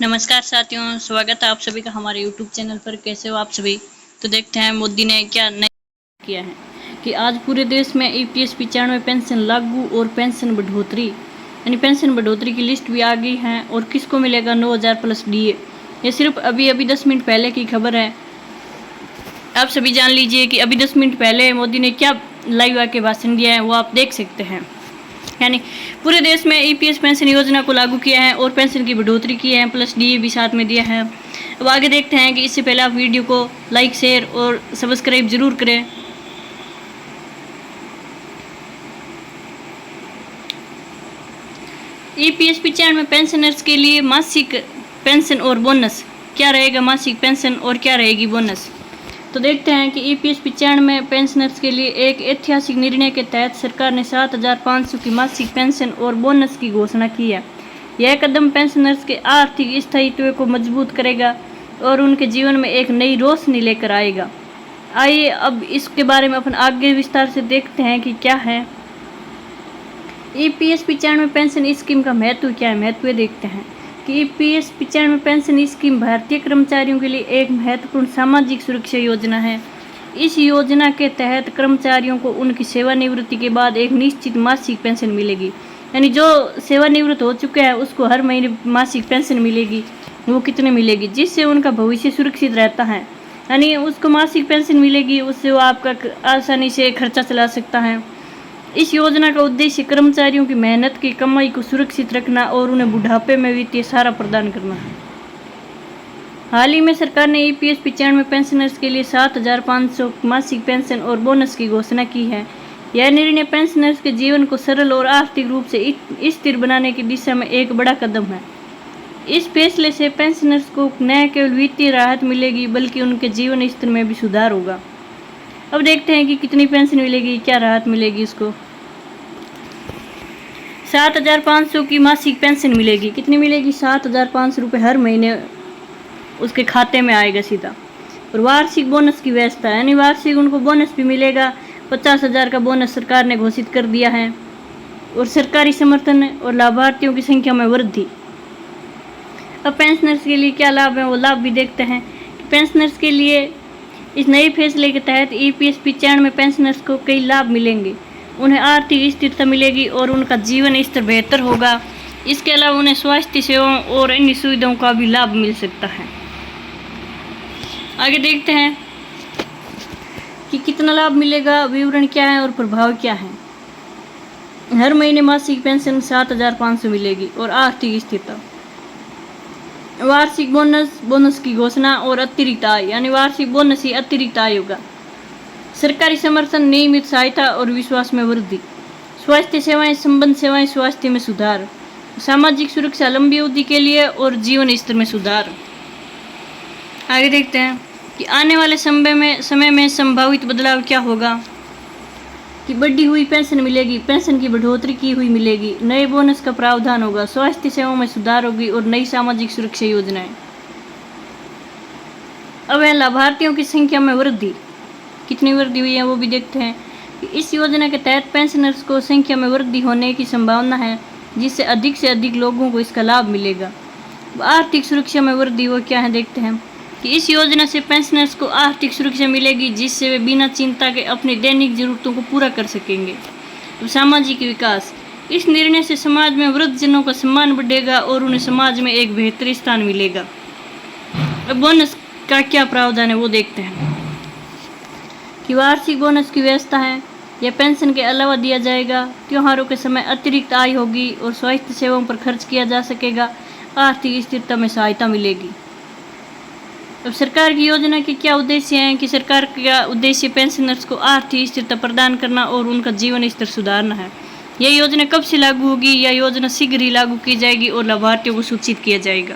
नमस्कार साथियों, स्वागत है आप सभी का हमारे YouTube चैनल पर। कैसे हो आप सभी? तो देखते हैं मोदी ने क्या नया किया है कि आज पूरे देश में EPS 95 पेंशन लागू और पेंशन बढ़ोतरी यानी पेंशन बढ़ोतरी की लिस्ट भी आ गई है। और किसको मिलेगा 9,000 प्लस DA। ये सिर्फ अभी 10 मिनट पहले की खबर है। आप सभी जान लीजिए कि अभी 10 मिनट पहले मोदी ने क्या लाइव आके भाषण दिया है, वो आप देख सकते हैं। यानी पूरे देश में EPS पेंशन योजना को लागू किया है और पेंशन की बढ़ोतरी की है, प्लस DA भी साथ में दिया है। अब आगे देखते हैं कि इससे पहले आप वीडियो को लाइक, शेयर और सब्सक्राइब जरूर करें। EPS 95 पेंशनर्स के लिए मासिक पेंशन और बोनस क्या रहेगा, मासिक पेंशन और क्या रहेगी बोनस। तो देखते हैं कि EPS 95 पेंशनर्स के लिए एक ऐतिहासिक निर्णय के तहत सरकार ने 7,500 की मासिक पेंशन और बोनस की घोषणा की है। यह कदम पेंशनर्स के आर्थिक स्थायित्व को मजबूत करेगा और उनके जीवन में एक नई रोशनी लेकर आएगा। आइए अब इसके बारे में अपन आगे विस्तार से देखते हैं कि क्या है EPS 95 पेंशन स्कीम का महत्व। क्या है महत्व देखते हैं कि EPS 95 पेंशन स्कीम भारतीय कर्मचारियों के लिए एक महत्वपूर्ण सामाजिक सुरक्षा योजना है। इस योजना के तहत कर्मचारियों को उनकी सेवानिवृत्ति के बाद एक निश्चित मासिक पेंशन मिलेगी। यानी जो सेवानिवृत्त हो चुका है उसको हर महीने मासिक पेंशन मिलेगी। वो कितने मिलेगी, जिससे उनका भविष्य सुरक्षित रहता है। यानी उसको मासिक पेंशन मिलेगी, उससे वो आपका आसानी से खर्चा चला सकता है। इस योजना का उद्देश्य कर्मचारियों की मेहनत की कमाई को सुरक्षित रखना और उन्हें बुढ़ापे में वित्तीय सहारा प्रदान करना है। हाल ही में सरकार ने EPS 95 पेंशनर्स के लिए 7,500 मासिक पेंशन और बोनस की घोषणा की है। यह निर्णय पेंशनर्स के जीवन को सरल और आर्थिक रूप से स्थिर बनाने की दिशा में एक बड़ा कदम है। इस फैसले से पेंशनर्स को न केवल वित्तीय राहत मिलेगी बल्कि उनके जीवन स्तर में भी सुधार होगा। अब देखते हैं कि कितनी पेंशन मिलेगी, क्या राहत मिलेगी। इसको 7,500 की मासिक पेंशन मिलेगी। कितनी मिलेगी? 7,500 रुपये हर महीने उसके खाते में आएगा सीधा। और वार्षिक बोनस की व्यवस्था है, यानी वार्षिक उनको बोनस भी मिलेगा। 50,000 का बोनस सरकार ने घोषित कर दिया है। और सरकारी समर्थन और लाभार्थियों की संख्या में वृद्धि। अब पेंशनर्स के लिए क्या लाभ है, वो लाभ भी देखते हैं कि पेंशनर्स के लिए इस नए फैसले के तहत EPS 95 पेंशनर्स को कई लाभ मिलेंगे। उन्हें आर्थिक स्थिरता मिलेगी और उनका जीवन स्तर बेहतर होगा। इसके अलावा उन्हें स्वास्थ्य सेवाओं और अन्य सुविधाओं का भी लाभ मिल सकता है। आगे देखते हैं कि कितना लाभ मिलेगा, विवरण क्या है और प्रभाव क्या है। हर महीने मासिक पेंशन 7,500 मिलेगी और आर्थिक स्थिरता। वार्षिक बोनस की घोषणा और अतिरिक्त आय, यानी वार्षिक बोनस ही अतिरिक्त आय होगा। सरकारी समर्थन, नियमित सहायता और विश्वास में वृद्धि। स्वास्थ्य सेवाएं, संबंध सेवाएं, स्वास्थ्य में सुधार। सामाजिक सुरक्षा लंबी अवधि के लिए और जीवन स्तर में सुधार। आगे देखते हैं कि आने वाले समय में संभावित बदलाव क्या होगा। कि बढ़ी हुई पेंशन मिलेगी, पेंशन की बढ़ोतरी की हुई मिलेगी, नए बोनस का प्रावधान होगा, स्वास्थ्य सेवाओं में सुधार होगी और नई सामाजिक सुरक्षा योजनाएं। अब है लाभार्थियों की संख्या में वृद्धि। कितनी वृद्धि हुई है वो भी देखते हैं कि इस योजना के तहत पेंशनर्स को संख्या में वृद्धि होने की संभावना है, जिससे अधिक से अधिक लोगों को इसका लाभ मिलेगा। आर्थिक सुरक्षा में वृद्धि वो क्या है देखते हैं कि इस योजना से पेंशनर्स को आर्थिक सुरक्षा मिलेगी, जिससे वे बिना चिंता के अपनी दैनिक जरूरतों को पूरा कर सकेंगे। सामाजिक विकास, इस निर्णय से समाज में वृद्धजनों का सम्मान बढ़ेगा और उन्हें समाज में एक बेहतर स्थान मिलेगा। अब बोनस का क्या प्रावधान है वो देखते हैं कि वार्षिक बोनस की व्यवस्था है। यह पेंशन के अलावा दिया जाएगा। त्योहारों के समय अतिरिक्त आय होगी और स्वास्थ्य सेवाओं पर खर्च किया जा सकेगा। आर्थिक स्थिरता में सहायता मिलेगी। अब सरकार की योजना के क्या उद्देश्य हैं कि सरकार का उद्देश्य पेंशनर्स को आर्थिक स्थिरता प्रदान करना और उनका जीवन स्तर सुधारना है। यह योजना कब से लागू होगी? यह योजना शीघ्र ही लागू की जाएगी और लाभार्थियों को सूचित किया जाएगा।